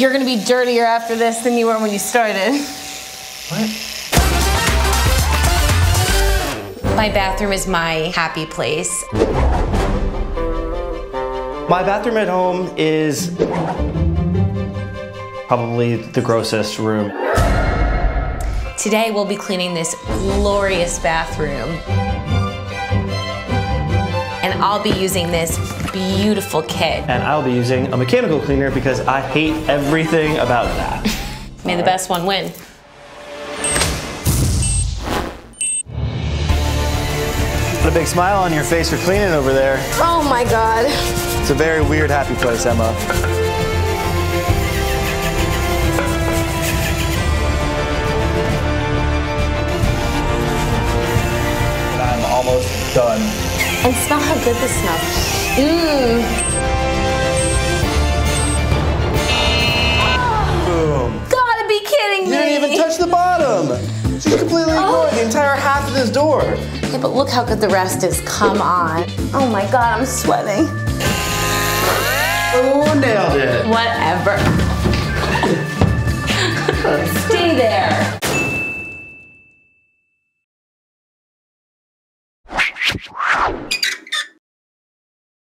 You're gonna be dirtier after this than you were when you started. What? My bathroom is my happy place. My bathroom at home is probably the grossest room. Today we'll be cleaning this glorious bathroom. And I'll be using this beautiful kit. And I'll be using a mechanical cleaner because I hate everything about that. May the best one win. Put a big smile on your face for cleaning over there. Oh my God. It's a very weird, happy place, Emma. And I'm almost done. And smell how good this smells. Mmm. Boom. Gotta be kidding me. You didn't even touch the bottom. She completely ignored the entire half of this door. Yeah, but look how good the rest is. Come on. Oh my God, I'm sweating. Oh, nailed it. Whatever. Stay there.